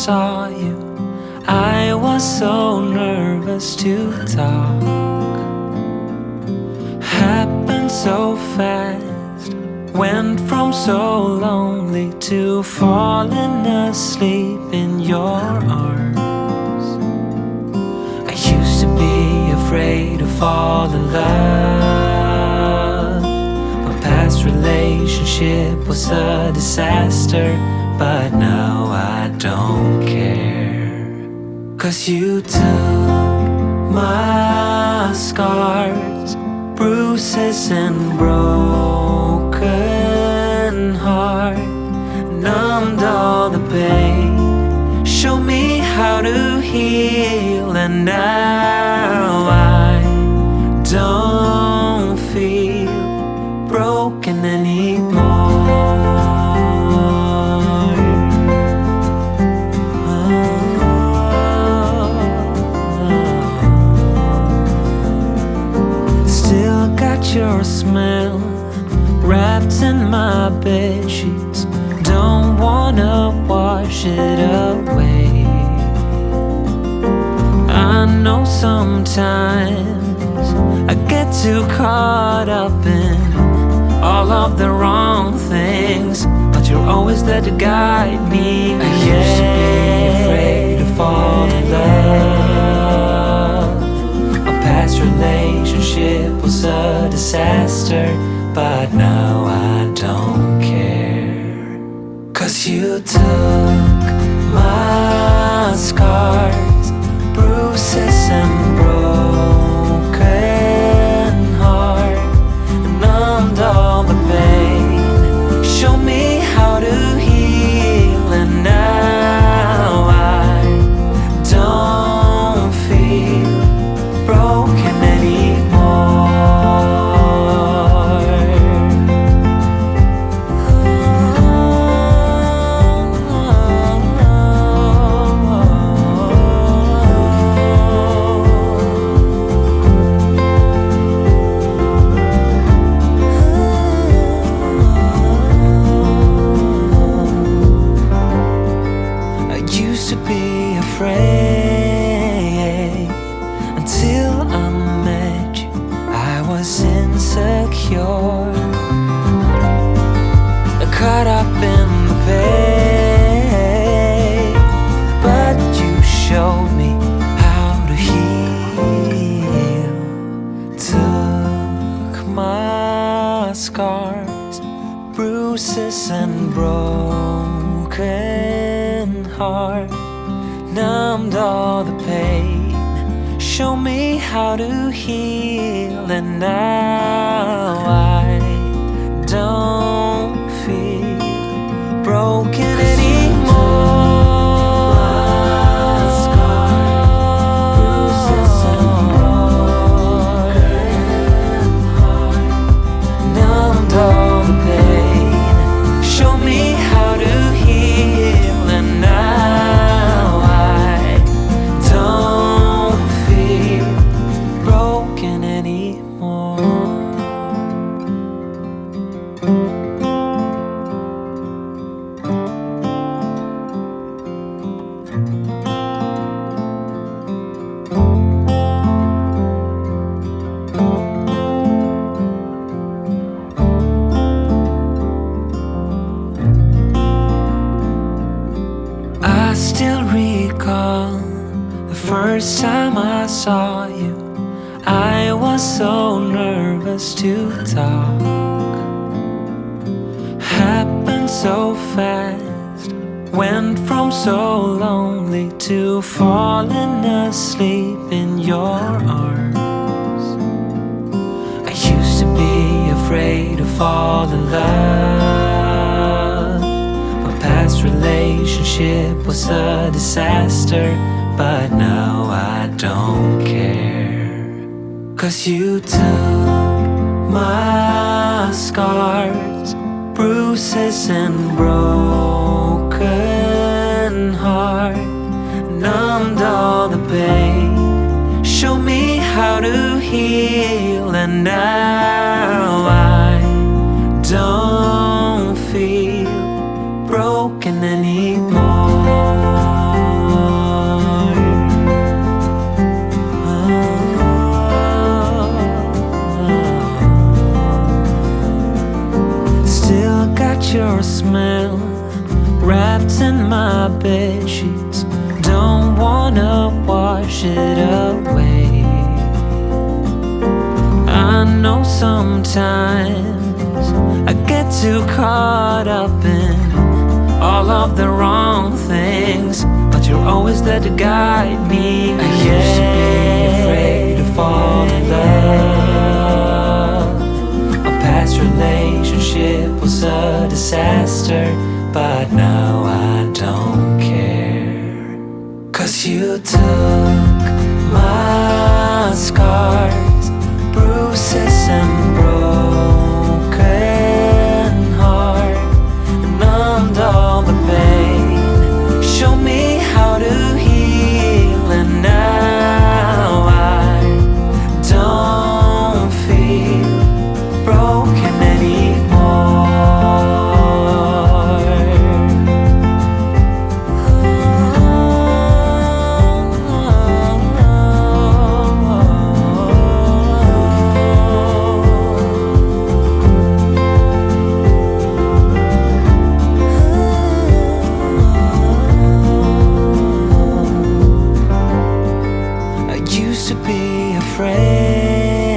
saw you, I was so nervous to talk. Happened so fast, went from so lonely to falling asleep in your arms. I used to be afraid to fall in love. My past relationship was a disaster, but now I don't care. 'Cause you took my scars, bruises and broken heart, numbed all the pain, show me how to heal, and now I don't feel broken anymore. Still got your smell wrapped in my bedsheets, don't wanna wash it away. I know sometimes I get too caught up in all of the wrong things, but you're always there to guide me. I used to be afraid to fall in love. A past relationship was a disaster, but now I don't care. 'Cause you took my scars, bruises and broken heart, numbed all the pain, show me how to heal, and now I don't feel broken anymore. Be afraid until I met you. I was insecure, caught up in the pain, but you showed me how to heal. Took my scars, bruises and broken heart, numbed all the pain, show me how to heal, and now I don't feel broken anymore. Numbed all the pain, show me how to heal, and now don't feel broken anymore. I still recall the first time I saw you, I was so nervous to talk. Happened so fast, went from so lonely to falling asleep in your arms. I used to be afraid to fall in love. My past relationship was a disaster, but now I don't care. 'Cause you took my scars, bruises and broken heart, numbed all the pain, show me how to heal, and now I don't feel broken anymore. away. I know sometimes I get too caught up in all of the wrong things, but you're always there to guide me. I used to be afraid to fall in love. A past relationship was a disaster, but now I don't care. 'Cause you took my scars, bruises and broken heart, and numbed all the pain. Show me how to heal, and now I don't feel broken anymore. I used to be afraid